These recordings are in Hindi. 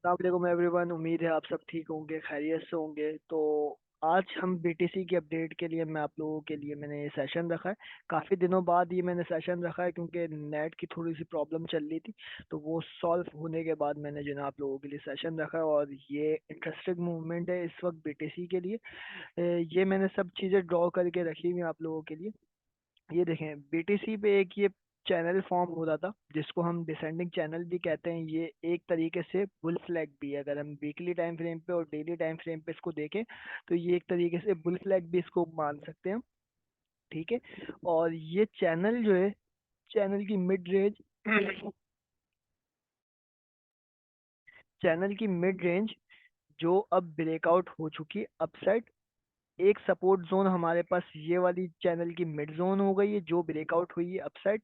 अस्सलाम एवरीवन। उम्मीद है आप सब ठीक होंगे, खैरियत से होंगे। तो आज हम बीटीसी की अपडेट के लिए मैं आप लोगों के लिए मैंने ये सेशन रखा है। काफ़ी दिनों बाद ये मैंने सेशन रखा है क्योंकि नेट की थोड़ी सी प्रॉब्लम चल रही थी। तो वो सॉल्व होने के बाद मैंने जो है आप लोगों के लिए सेशन रखा है, और ये इंटरेस्टिंग मूवमेंट है इस वक्त बीटीसी के लिए। ये मैंने सब चीज़ें ड्रॉ करके रखी हुई हैं आप लोगों के लिए। ये देखें, बीटीसी पे एक ये चैनल फॉर्म हो रहा था जिसको हम डिसेंडिंग चैनल भी कहते हैं। ये एक तरीके से बुल फ्लैग भी है। अगर हम वीकली टाइम फ्रेम पे और डेली टाइम फ्रेम पे इसको देखें तो ये एक तरीके से बुल फ्लैग भी इसको मान सकते हैं। ठीक है। और ये चैनल जो है, चैनल की मिड रेंज चैनल की मिड रेंज जो अब ब्रेकआउट हो चुकी है अपसाइड। एक सपोर्ट जोन हमारे पास ये वाली चैनल की मिड जोन हो गई है जो ब्रेकआउट हुई है अपसाइड।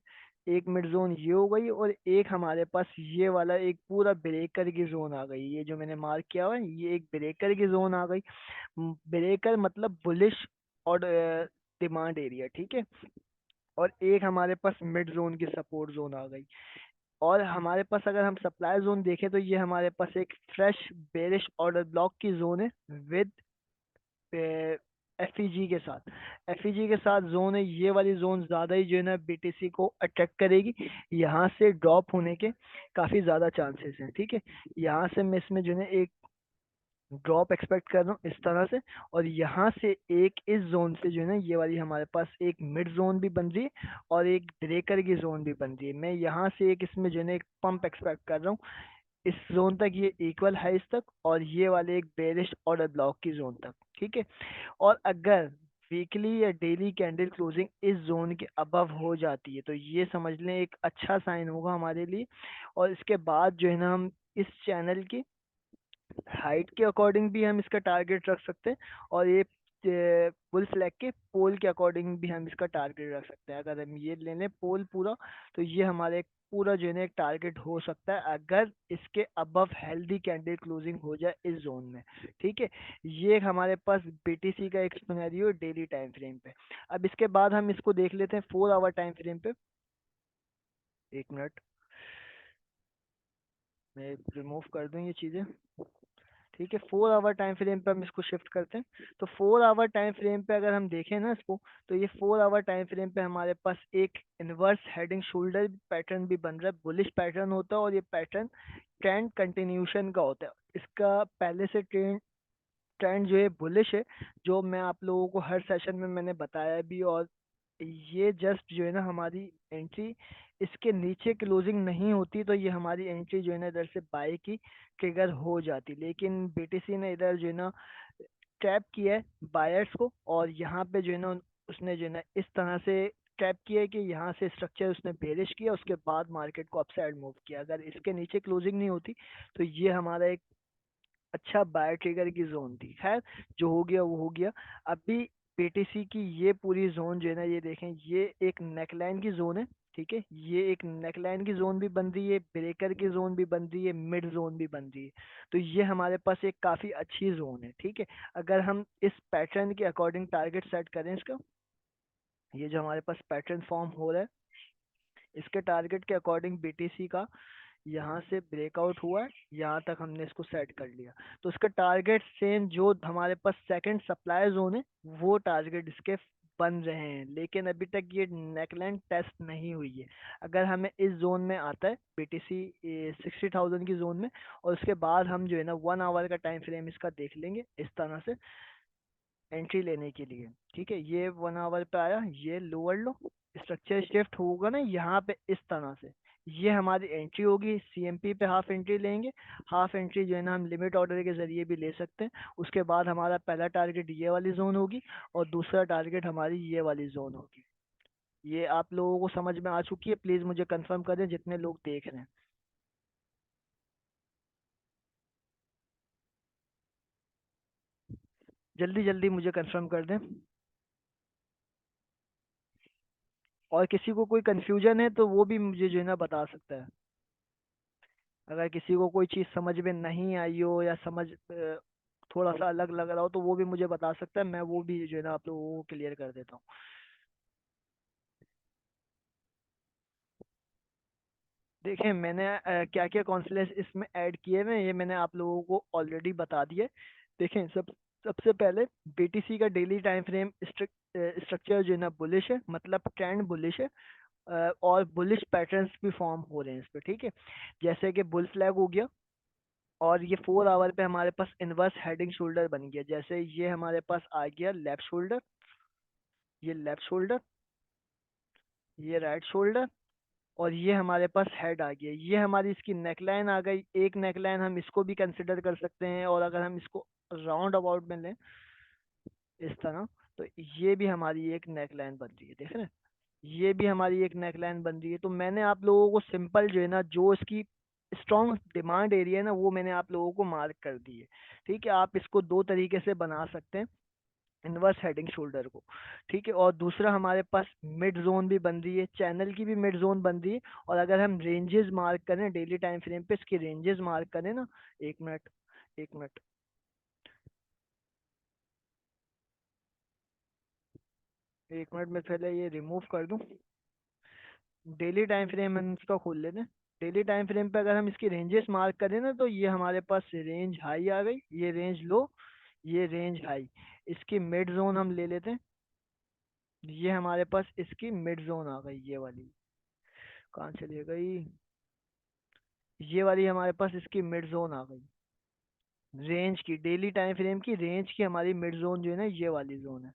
एक मिड जोन ये हो गई, और एक हमारे पास ये वाला एक पूरा ब्रेकर की जोन आ गई। ये जो मैंने मार्क किया हुआ है ये एक ब्रेकर की जोन आ गई। ब्रेकर मतलब बुलिश और डिमांड एरिया। ठीक है। और एक हमारे पास मिड जोन की सपोर्ट जोन आ गई। और हमारे पास अगर हम सप्लाई जोन देखें तो ये हमारे पास एक फ्रेश बेरिश ऑर्डर ब्लॉक की जोन है विद एफईजी के साथ। एफईजी के साथ जोन है, ये वाली जोन ज़्यादा ही जो है ना बीटीसी को अट्रैक्ट करेगी। यहाँ से ड्रॉप होने के काफ़ी ज़्यादा चांसेस हैं। ठीक है। यहाँ से मैं इसमें जो है एक ड्रॉप एक्सपेक्ट कर रहा हूँ इस तरह से। और यहाँ से एक इस जोन से जो है ना ये वाली हमारे पास एक मिड जोन भी बन रही है और एक ब्रेकर की जोन भी बन रही है। मैं यहाँ से एक इसमें जो है ना एक पंप एक्सपेक्ट कर रहा हूँ इस जोन तक, ये इक्वल हाइस तक, और ये वाले एक बेरिश ऑर्डर ब्लॉक की जोन तक। ठीक है। और अगर वीकली या डेली कैंडल क्लोजिंग इस जोन के अबव हो जाती है तो ये समझ लें एक अच्छा साइन होगा हमारे लिए। और इसके बाद जो है ना हम इस चैनल की हाइट के अकॉर्डिंग भी हम इसका टारगेट रख सकते हैं, और ये बुल फ्लैग के पोल के अकॉर्डिंग भी हम इसका टारगेट रख सकते हैं। अगर हम ये ले लें पोल पूरा तो ये हमारे पूरा जो है ना एक टारगेट हो सकता है अगर इसके अबव हेल्दी कैंडल क्लोजिंग हो जाए इस जोन में। ठीक है। ये एक हमारे पास बीटीसी का एक सिनेरियो डेली टाइम फ्रेम पे। अब इसके बाद हम इसको देख लेते हैं 4 आवर टाइम फ्रेम पे। एक मिनट, मैं रिमूव कर दूं ये चीज़ें। ठीक है। 4 आवर टाइम फ्रेम पे हम इसको शिफ्ट करते हैं। तो 4 आवर टाइम फ्रेम पे अगर हम देखें ना इसको, तो ये 4 आवर टाइम फ्रेम पे हमारे पास एक इनवर्स हेडिंग शोल्डर पैटर्न भी बन रहा है। बुलिश पैटर्न होता है और ये पैटर्न ट्रेंड कंटिन्यूशन का होता है। इसका पहले से ट्रेंड ट्रेंड जो है बुलिश है, जो मैं आप लोगों को हर सेशन में मैंने बताया भी। और ये जस्ट जो है ना हमारी एंट्री इसके नीचे क्लोजिंग नहीं होती तो ये हमारी एंट्री जो है ना इधर से बाय की ट्रिगर हो जाती। लेकिन बीटीसी ने इधर जो है ना ट्रैप किया है बायर्स को, और यहाँ पे जो है ना उसने जो है ना इस तरह से ट्रैप किया है कि यहाँ से स्ट्रक्चर उसने बेरिश किया, उसके बाद मार्केट को अपसाइड मूव किया। अगर इसके नीचे क्लोजिंग नहीं होती तो ये हमारा एक अच्छा बाय ट्रिगर की जोन थी। खैर, जो हो गया वो हो गया। अभी बीटीसी की ये पूरी जोन जो है ना ये देखें, ये एक नेकलाइन की जोन है। ठीक है। ये एक नेकलाइन की जोन भी बन रही है, ब्रेकर की जोन भी बन रही है, मिड जोन भी बन रही है। तो ये हमारे पास एक काफ़ी अच्छी जोन है। ठीक है। अगर हम इस पैटर्न के अकॉर्डिंग टारगेट सेट करें इसका, ये जो हमारे पास पैटर्न फॉर्म हो रहा है इसके टारगेट के अकॉर्डिंग बीटीसी का यहाँ से ब्रेकआउट हुआ है, यहाँ तक हमने इसको सेट कर लिया। तो इसका टारगेट सेम जो हमारे पास सेकंड सप्लाई जोन है वो टारगेट इसके बन रहे हैं। लेकिन अभी तक ये नेकलाइन टेस्ट नहीं हुई है। अगर हमें इस जोन में आता है बीटीसी 60,000 की जोन में, और उसके बाद हम जो है ना 1 आवर का टाइम फ्रेम इसका देख लेंगे इस तरह से एंट्री लेने के लिए। ठीक है। ये 1 आवर पे आया, ये लोअर लो, स्ट्रक्चर शिफ्ट होगा ना यहाँ पे इस तरह से, ये हमारी एंट्री होगी। सीएमपी पे हाफ एंट्री लेंगे। हाफ एंट्री जो है ना हम लिमिट ऑर्डर के जरिए भी ले सकते हैं। उसके बाद हमारा पहला टारगेट ये वाली जोन होगी, और दूसरा टारगेट हमारी ये वाली जोन होगी। ये आप लोगों को समझ में आ चुकी है? प्लीज़ मुझे कंफर्म कर दें जितने लोग देख रहे हैं। जल्दी जल्दी मुझे कंफर्म कर दें। और किसी को कोई कंफ्यूजन है तो वो भी मुझे जो है ना बता सकता है। अगर किसी को कोई चीज़ समझ में नहीं आई हो या समझ थोड़ा सा अलग लग रहा हो तो वो भी मुझे बता सकता है। मैं वो भी जो है ना आप लोगों को क्लियर कर देता हूँ। देखें मैंने क्या क्या कॉन्सलेस इसमें ऐड किए हुए हैं, ये मैंने आप लोगों को ऑलरेडी बता दिया है। देखें सबसे पहले बीटीसी का डेली टाइम फ्रेम स्ट्रक्चर जो है ना बुलिश है, मतलब ट्रेंड बुलिश है। और बुलिश पैटर्न्स भी फॉर्म हो रहे हैं इस पे, ठीक है। जैसे कि बुल फ्लैग हो गया, और ये 4 आवर पे हमारे पास इनवर्स हेडिंग शोल्डर बन गया। जैसे ये हमारे पास आ गया लेफ्ट शोल्डर, ये लेफ्ट शोल्डर, ये राइट शोल्डर, और ये हमारे पास हेड आ गया। ये हमारी इसकी नेकलाइन आ गई। एक नेकलाइन हम इसको भी कंसिडर कर सकते हैं, और अगर हम इसको राउंड अबाउट में लें इस तरह, तो ये भी हमारी एक नेकलाइन बन रही है, देख रहे हैं। ये भी हमारी एक नेकलाइन बन रही है। तो मैंने आप लोगों को सिंपल जो है ना, जो इसकी स्ट्रॉन्ग डिमांड एरिया है ना, वो मैंने आप लोगों को मार्क कर दी है। ठीक है, आप इसको दो तरीके से बना सकते हैं इनवर्स हेडिंग शोल्डर को। ठीक है, और दूसरा हमारे पास मिड जोन भी बन रही है, चैनल की भी मिड जोन बन रही है। और अगर हम रेंजेस मार्क करें डेली टाइम फ्रेम पे, इसकी रेंजेस मार्क करें ना, एक मिनट, एक मिनट, एक मिनट में पहले ये रिमूव कर दूं। डेली टाइम फ्रेम हम इसका खोल लेते हैं। डेली टाइम फ्रेम पे अगर हम इसकी रेंजेस मार्क करें ना, तो ये हमारे पास रेंज हाई आ गई, ये रेंज लो, ये रेंज हाई। इसकी मिड जोन हम ले लेते हैं। ये हमारे पास इसकी मिड जोन आ गई, ये वाली कहाँ चली गई, ये वाली हमारे पास इसकी मिड जोन आ गई। रेंज की, डेली टाइम फ्रेम की रेंज की हमारी मिड जोन जो है ना, ये वाली जोन है।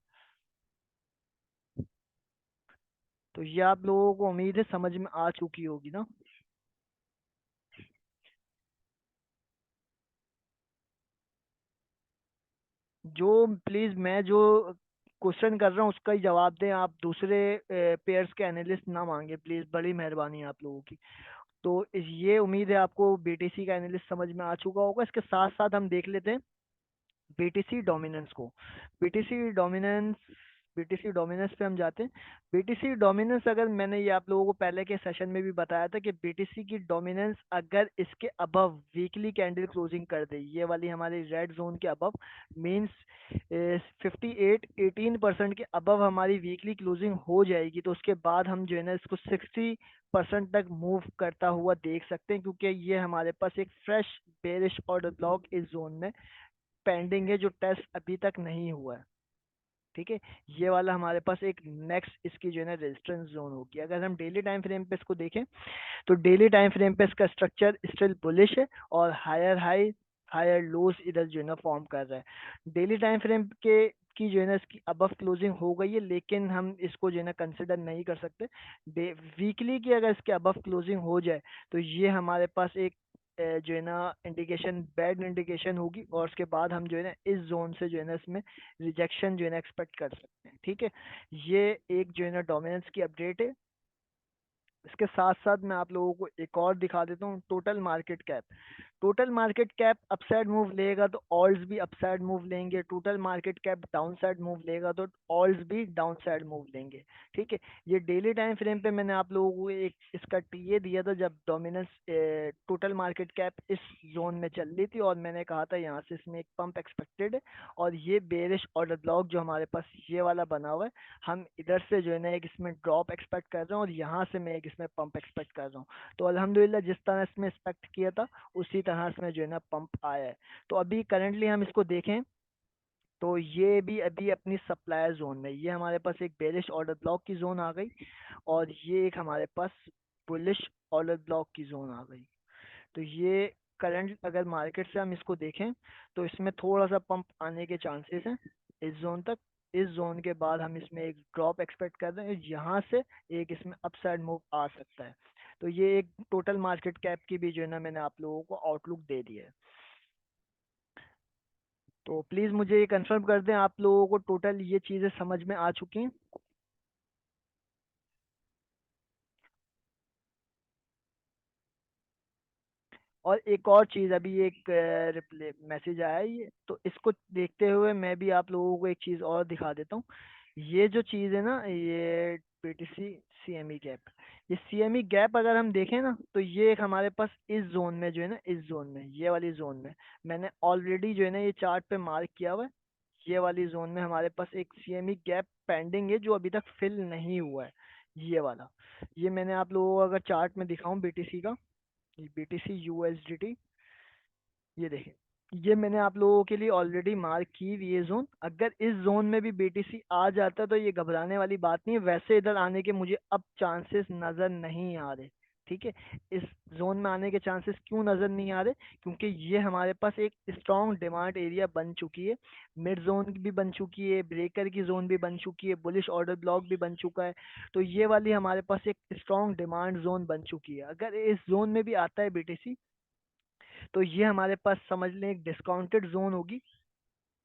तो ये आप लोगों को उम्मीद है समझ में आ चुकी होगी ना। जो प्लीज मैं जो क्वेश्चन कर रहा हूँ उसका ही जवाब दें, आप दूसरे पेयर्स के एनालिस्ट ना मांगे प्लीज, बड़ी मेहरबानी है आप लोगों की। तो ये उम्मीद है आपको बीटीसी का एनालिस्ट समझ में आ चुका होगा। इसके साथ साथ हम देख लेते हैं बीटीसी डोमिनेंस को। बीटीसी डोमिनेंस, बीटीसी डोमिनेंस पे हम जाते हैं। बीटीसी डोमिनेंस, अगर मैंने ये आप लोगों को पहले के सेशन में भी बताया था कि बीटीसी की डोमिनेंस अगर इसके अबव वीकली कैंडल क्लोजिंग कर दे, ये वाली हमारी रेड जोन के अबव, मींस 58-18% के अबव हमारी वीकली क्लोजिंग हो जाएगी, तो उसके बाद हम जो है ना इसको 60% तक मूव करता हुआ देख सकते हैं, क्योंकि ये हमारे पास एक फ्रेश बेरिश ऑर्डर ब्लॉक इस जोन में पेंडिंग है, जो टेस्ट अभी तक नहीं हुआ है। ठीक है, ये वाला हमारे पास एक नेक्स्ट इसकी जो है ना रेजिस्टेंस जोन होगी। अगर हम डेली टाइम फ्रेम पे इसको देखें, तो डेली टाइम फ्रेम पे इसका स्ट्रक्चर स्टिल बुलिश है, और हायर हाई हायर लोज इधर जो है ना फॉर्म कर रहा है। डेली टाइम फ्रेम के की जो है ना इसकी अबव क्लोजिंग हो गई है, लेकिन हम इसको जो है ना कंसिडर नहीं कर सकते। वीकली की अगर इसके अबव क्लोजिंग हो जाए, तो ये हमारे पास एक जो है ना इंडिकेशन, बैड इंडिकेशन होगी, और उसके बाद हम जो है ना इस जोन से जो है ना इसमें रिजेक्शन जो है ना एक्सपेक्ट कर सकते हैं। ठीक है, ये एक जो है ना डोमिनेंस की अपडेट है। इसके साथ साथ मैं आप लोगों को एक और दिखा देता हूँ, total market cap. Total market cap upside move लेगा तो ऑल्स भी अपसाइड मूव लेंगे, total market cap down side move लेगा तो ऑल्स भी डाउन साइड मूव लेंगे। ठीक है, ये डेली टाइम फ्रेम पे मैंने आप लोगों को एक इसका टीए दिया था, जब डोमिनेंस टोटल मार्केट कैप इस जोन में चल रही थी, और मैंने कहा था यहाँ से इसमें एक पंप एक्सपेक्टेड है। और ये बेरिश ऑर्डर ब्लॉक जो हमारे पास ये वाला बना हुआ है, हम इधर से जो है ना एक इसमें ड्रॉप एक्सपेक्ट कर रहे हैं, और यहाँ से मैं एक इसमें पंप एक्सपेक्ट कर रहा हूँ। तो अल्हम्दुलिल्लाह जिस तरह इसमें एक्सपेक्ट किया था, उसी तरह इसमें जो है ना पंप आया है। तो अभी करंटली हम इसको देखें, तो ये भी अभी अपनी सप्लायर जोन में, ये हमारे पास एक बेरिश ऑर्डर ब्लॉक की जोन आ गई, और ये एक हमारे पास बुलिश ऑर्डर ब्लॉक की जोन आ गई। तो ये करंट अगर मार्केट से हम इसको देखें, तो इसमें थोड़ा सा पंप आने के चांसेस हैं इस जोन तक। इस जोन के बाद हम इसमें एक ड्रॉप एक्सपेक्ट कर रहे हैं, यहाँ से एक इसमें अपसाइड मूव आ सकता है। तो ये एक टोटल मार्केट कैप की भी जो है ना मैंने आप लोगों को आउटलुक दे दिया है। तो प्लीज़ मुझे ये कंफर्म कर दें, आप लोगों को टोटल ये चीज़ें समझ में आ चुकी हैं। और एक और चीज़, अभी एक रिप्ले मैसेज आया है, ये तो इसको देखते हुए मैं भी आप लोगों को एक चीज़ और दिखा देता हूँ। ये जो चीज़ है ना, ये पीटीसी सीएमई गैप, ये सीएमई गैप अगर हम देखें ना, तो ये एक हमारे पास इस जोन में जो है ना, इस जोन में, ये वाली जोन में मैंने ऑलरेडी जो है ना ये चार्ट पे मार्क किया हुआ है। ये वाली जोन में हमारे पास एक सीएमई गैप पेंडिंग है, जो अभी तक फिल नहीं हुआ है। ये वाला, ये मैंने आप लोगों को अगर चार्ट में दिखाऊं बीटीसी का, बीटीसी यूएसडीटी, ये देखें, ये मैंने आप लोगों के लिए ऑलरेडी मार्क की हुई ये जोन। अगर इस जोन में भी बीटीसी आ जाता तो ये घबराने वाली बात नहीं है, वैसे इधर आने के मुझे अब चांसेस नज़र नहीं आ रहे। ठीक है, इस जोन में आने के चांसेस क्यों नज़र नहीं आ रहे, क्योंकि ये हमारे पास एक स्ट्रॉन्ग डिमांड एरिया बन चुकी है, मिड जोन भी बन चुकी है, ब्रेकर की जोन भी बन चुकी है, बुलिश ऑर्डर ब्लॉक भी बन चुका है। तो ये वाली हमारे पास एक स्ट्रॉन्ग डिमांड जोन बन चुकी है। अगर इस जोन में भी आता है बीटीसी, तो ये हमारे पास समझ लें एक डिस्काउंटेड जोन होगी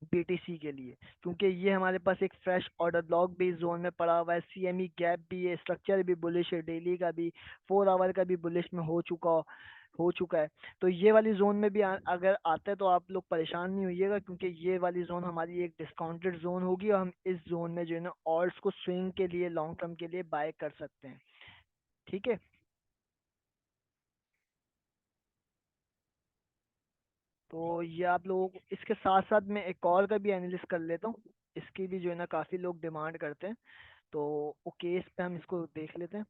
बीटीसी के लिए, क्योंकि ये हमारे पास एक फ्रेश ऑर्डर ब्लॉक भी इस जोन में पड़ा हुआ है, सीएमई गैप भी है, स्ट्रक्चर भी बुलिश है, डेली का भी 4 आवर का भी बुलिश में हो चुका है। तो ये वाली जोन में भी अगर आता है तो आप लोग परेशान नहीं होइएगा, क्योंकि ये वाली जोन हमारी एक डिस्काउंटेड जोन होगी और हम इस जोन में जो है ना ऑल्ट्स को स्विंग के लिए लॉन्ग टर्म के लिए बाय कर सकते हैं। ठीक है, तो ये आप लोगों को इसके साथ साथ मैं एक और का भी एनालिसिस कर लेता हूँ, इसकी भी जो है ना काफ़ी लोग डिमांड करते हैं, तो ओके इस पे हम इसको देख लेते हैं।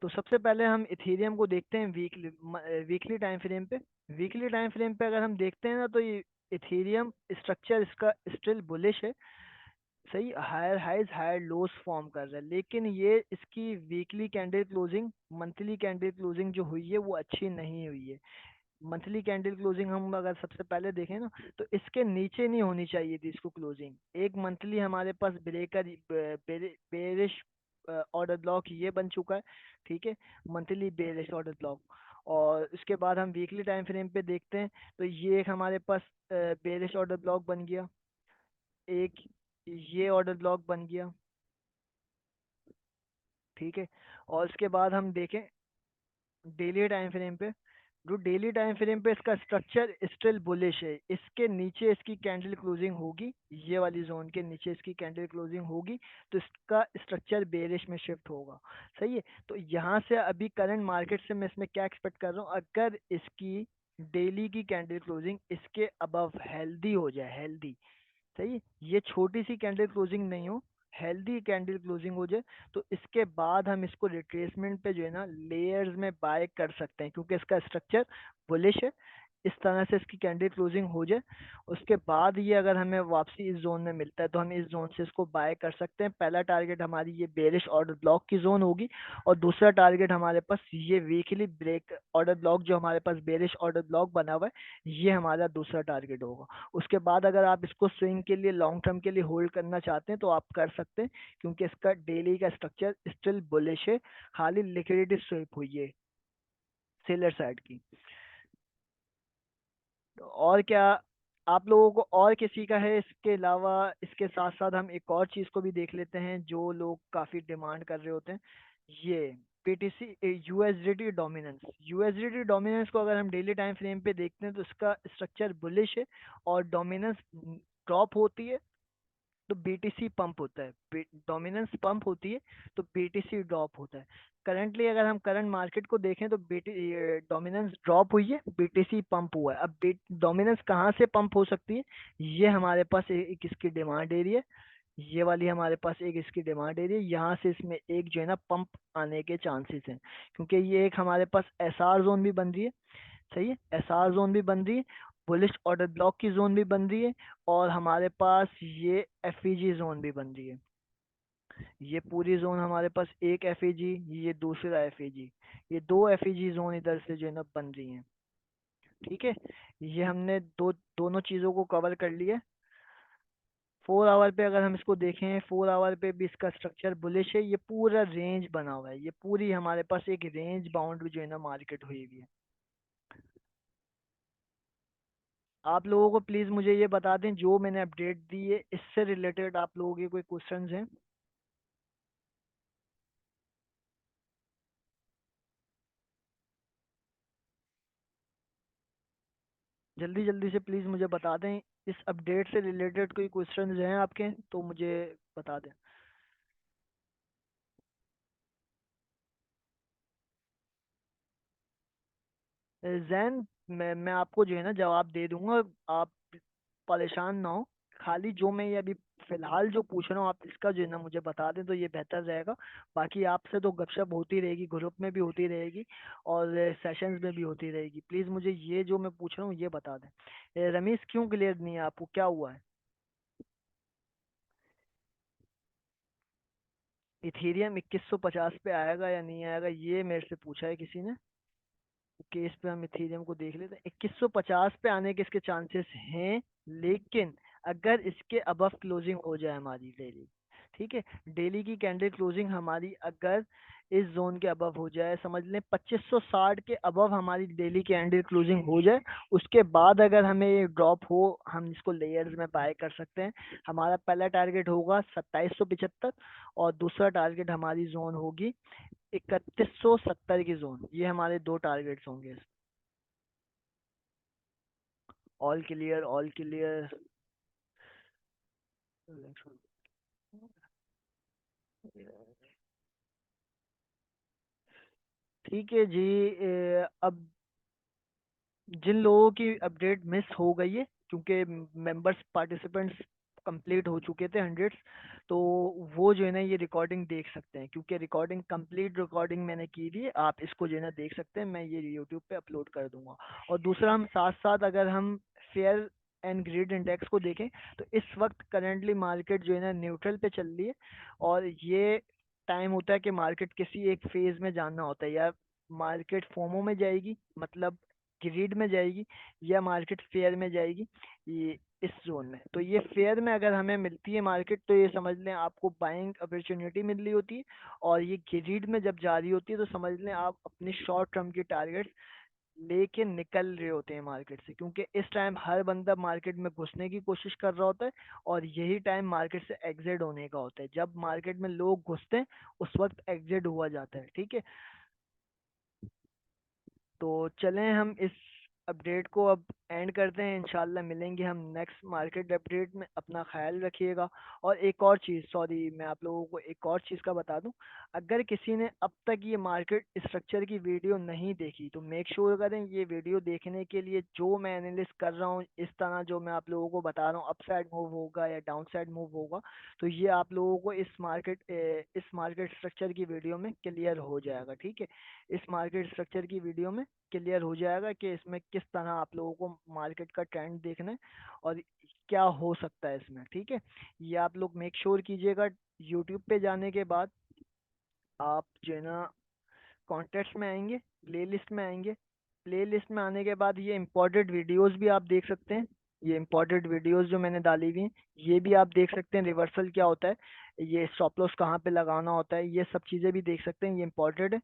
तो सबसे पहले हम इथेरियम को देखते हैं वीकली टाइम फ्रेम पे। वीकली टाइम फ्रेम पे अगर हम देखते हैं ना, तो ये इथेरियम स्ट्रक्चर इसका स्टिल बुलिश है, सही, higher highs higher lows form कर रहा है, लेकिन ये इसकी weekly candle closing, monthly candle closing जो हुई है वो अच्छी नहीं हुई है। मंथली कैंडल क्लोजिंग हम अगर सबसे पहले देखें ना, तो इसके नीचे नहीं होनी चाहिए थी इसको क्लोजिंग। एक मंथली हमारे पास ब्रेकर बेरिश ऑर्डर ब्लॉक ये बन चुका है। ठीक है, मंथली बेरिश ऑर्डर ब्लॉक। और उसके बाद हम वीकली टाइम फ्रेम पे देखते हैं, तो ये एक हमारे पास बेरिश ऑर्डर ब्लॉक बन गया, एक ये ऑर्डर ब्लॉक बन गया। ठीक है, और उसके बाद हम देखें डेली टाइम फ्रेम पे, जो डेली टाइम फ्रेम पे इसका स्ट्रक्चर स्टिल बुलिश है, इसके नीचे इसकी कैंडल क्लोजिंग होगी, ये वाली जोन के नीचे इसकी कैंडल क्लोजिंग होगी, तो इसका स्ट्रक्चर बेरिश में शिफ्ट होगा। सही है, तो यहाँ से अभी करंट मार्केट से मैं इसमें क्या एक्सपेक्ट कर रहा हूँ, अगर इसकी डेली की कैंडल क्लोजिंग इसके अबव हेल्दी हो जाए, हेल्दी, सही है, ये छोटी सी कैंडल क्लोजिंग नहीं हो, हेल्दी कैंडल क्लोजिंग हो जाए, तो इसके बाद हम इसको रिट्रेसमेंट पे जो है ना लेयर्स में बाय कर सकते हैं, क्योंकि इसका स्ट्रक्चर बुलिश है। इस तरह से इसकी कैंडल क्लोजिंग हो जाए, उसके बाद ये अगर हमें वापसी इस जोन में मिलता है तो हम इस जोन से इसको बाय कर सकते हैं। पहला टारगेट हमारी ये बेरिश ऑर्डर ब्लॉक की जोन होगी, और दूसरा टारगेट हमारे पास ये वीकली ब्रेक ऑर्डर ब्लॉक जो हमारे पास बेरिश ऑर्डर ब्लॉक बना हुआ है, ये हमारा दूसरा टारगेट होगा। उसके बाद अगर आप इसको स्विंग के लिए लॉन्ग टर्म के लिए होल्ड करना चाहते हैं तो आप कर सकते हैं, क्योंकि इसका डेली का स्ट्रक्चर स्टिल बुलिश है, खाली लिक्विडिटी स्विप हुई है सेलर साइड की। तो और क्या आप लोगों को और किसी का है इसके अलावा? इसके साथ साथ हम एक और चीज़ को भी देख लेते हैं जो लोग काफ़ी डिमांड कर रहे होते हैं, ये PTC USDT dominance. USDT dominance को अगर हम डेली टाइम फ्रेम पे देखते हैं तो इसका स्ट्रक्चर बुलिश है, और डोमिनेंस ड्रॉप होती है तो बीटीसी पंप होता है, डोमिनेंस पंप होती है तो बीटीसी ड्रॉप होता है। करंटली अगर हम करंट मार्केट को देखें तो बीटी डोमिनेंस ड्रॉप हुई है, बीटीसी पंप हुआ है। अब डोमिनेंस कहाँ से पंप हो सकती है, ये हमारे पास एक इसकी डिमांड एरिया, ये वाली हमारे पास एक इसकी डिमांड एरिया, यहाँ से इसमें एक जो है ना पंप आने के चांसेस हैं, क्योंकि ये एक हमारे पास एसआर जोन भी बन रही है, सही है, एसआर जोन भी बन रही है, बुलिश ऑर्डर ब्लॉक की जोन भी बन रही है, और हमारे पास ये एफईजी जोन भी बन रही है। ये पूरी जोन हमारे पास एक एफईजी, ये दूसरा एफईजी, ये दो एफईजी जोन इधर से जो है ना बन रही हैं। ठीक है, ये हमने दोनों चीज़ों को कवर कर लिया। 4 आवर पे अगर हम इसको देखें, 4 आवर पे भी इसका स्ट्रक्चर बुलिश है, ये पूरा रेंज बना हुआ है, ये पूरी हमारे पास एक रेंज बाउंड जो है ना मार्केट हुई हुई है। आप लोगों को प्लीज़ मुझे ये बता दें जो मैंने अपडेट दी है इससे रिलेटेड आप लोगों के कोई क्वेश्चंस हैं? जल्दी जल्दी से प्लीज़ मुझे बता दें, इस अपडेट से रिलेटेड कोई क्वेश्चंस हैं आपके तो मुझे बता दें। जैन, मैं आपको जो है ना जवाब दे दूंगा, आप परेशान ना हो। खाली जो मैं ये अभी फिलहाल जो पूछ रहा हूँ आप इसका जो है ना मुझे बता दें तो ये बेहतर रहेगा। बाकी आपसे तो गपशप होती रहेगी, ग्रुप में भी होती रहेगी और सेशंस में भी होती रहेगी। प्लीज़ मुझे ये जो मैं पूछ रहा हूँ ये बता दें। रमेश क्यों क्लियर नहीं है आपको, क्या हुआ है? इथेरियम 2150 पे आएगा या नहीं आएगा ये मेरे से पूछा है किसी ने। ओके, इस पे हम इथेरियम को देख लेते हैं। 2150 पे आने के इसके चांसेस हैं, लेकिन अगर इसके अबव क्लोजिंग हो जाए हमारी डेली, ठीक है, डेली की कैंडल क्लोजिंग हमारी अगर इस जोन के अबव हो जाए, समझ लें 2560 के अबव हमारी डेली कैंडल क्लोजिंग हो जाए, उसके बाद अगर हमें ये ड्रॉप हो, हम इसको लेयर्स में बाय कर सकते हैं। हमारा पहला टारगेट होगा 2775 और दूसरा टारगेट हमारी जोन होगी 3170 की जोन। ये हमारे दो टारगेट्स होंगे। All clear, all clear. ठीक है जी। अब जिन लोगों की अपडेट मिस हो गई है, क्योंकि मेंबर्स पार्टिसिपेंट्स कंप्लीट हो चुके थे हंड्रेड्स, तो वो जो है ना ये रिकॉर्डिंग देख सकते हैं, क्योंकि रिकॉर्डिंग कंप्लीट रिकॉर्डिंग मैंने की थी। आप इसको जो है ना देख सकते हैं, मैं ये यूट्यूब पे अपलोड कर दूंगा। और दूसरा, हम साथ साथ अगर हम फेयर एंड ग्रीड इंडेक्स को देखें तो इस वक्त करंटली मार्केट जो है ना न्यूट्रल पे चल रही है। और ये टाइम होता है कि मार्केट किसी एक फेज में जाना होता है, या मार्केट फोमो में जाएगी, मतलब ग्रिड में जाएगी, या मार्केट फेयर में जाएगी, ये इस जोन में। तो ये फेयर में अगर हमें मिलती है मार्केट तो ये समझ लें आपको बाइंग अपॉर्चुनिटी मिल रही होती है। और ये ग्रिड में जब जा रही होती है तो समझ लें आप अपनी शॉर्ट टर्म की टारगेट लेके निकल रहे होते हैं मार्केट से, क्योंकि इस टाइम हर बंदा मार्केट में घुसने की कोशिश कर रहा होता है और यही टाइम मार्केट से एग्जिट होने का होता है। जब मार्केट में लोग घुसते हैं उस वक्त एग्जिट हुआ जाता है, ठीक है। तो चलें हम इस अपडेट को अब एंड करते हैं। इंशाल्लाह मिलेंगे हम नेक्स्ट मार्केट अपडेट में। अपना ख्याल रखिएगा। और एक और चीज़, सॉरी, मैं आप लोगों को एक और चीज़ का बता दूं। अगर किसी ने अब तक ये मार्केट स्ट्रक्चर की वीडियो नहीं देखी तो मेक श्योर करें ये वीडियो देखने के लिए जो मैं एनालिस्ट कर रहा हूँ, इस तरह जो मैं आप लोगों को बता रहा हूँ, अप साइड मूव होगा या डाउन साइड मूव होगा, तो ये आप लोगों को इस मार्केट स्ट्रक्चर की वीडियो में क्लियर हो जाएगा, ठीक है। इस मार्केट स्ट्रक्चर की वीडियो में क्लियर हो जाएगा कि इसमें किस तरह आप लोगों को मार्केट का ट्रेंड देखना है और क्या हो सकता है इसमें, ठीक है। ये आप लोग मेक श्योर कीजिएगा। यूट्यूब पे जाने के बाद आप जो है ना कॉन्टेक्ट्स में आएंगे, प्लेलिस्ट में आएंगे। प्लेलिस्ट में आने के बाद ये इम्पोर्टेड वीडियोस भी आप देख सकते हैं। ये इम्पोर्टेड वीडियोस जो मैंने डाली हुई हैं ये भी आप देख सकते हैं। रिवर्सल क्या होता है, ये स्टॉप लॉस कहाँ पे लगाना होता है, ये सब चीज़ें भी देख सकते हैं। ये इम्पोर्टेड है।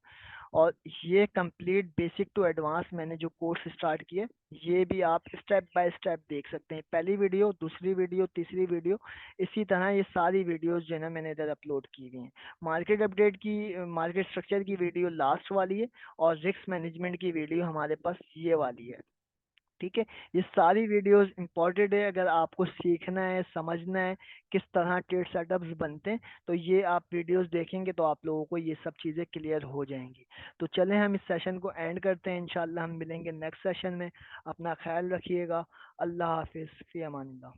और ये कंप्लीट बेसिक टू एडवांस मैंने जो कोर्स स्टार्ट किया ये भी आप स्टेप बाय स्टेप देख सकते हैं। पहली वीडियो, दूसरी वीडियो, तीसरी वीडियो, इसी तरह ये सारी वीडियोस जो है ना मैंने इधर अपलोड की हुई हैं। मार्केट अपडेट की, मार्केट स्ट्रक्चर की वीडियो लास्ट वाली है और रिस्क मैनेजमेंट की वीडियो हमारे पास ये वाली है, ठीक है। ये सारी वीडियोस इंपॉर्टेंट है। अगर आपको सीखना है, समझना है किस तरह ट्रेड सेटअप्स बनते हैं, तो ये आप वीडियोस देखेंगे तो आप लोगों को ये सब चीज़ें क्लियर हो जाएंगी। तो चलें हम इस सेशन को एंड करते हैं। इंशाल्लाह हम मिलेंगे नेक्स्ट सेशन में। अपना ख्याल रखिएगा। अल्लाह हाफिज़, फ़ी अमानिल्लाह।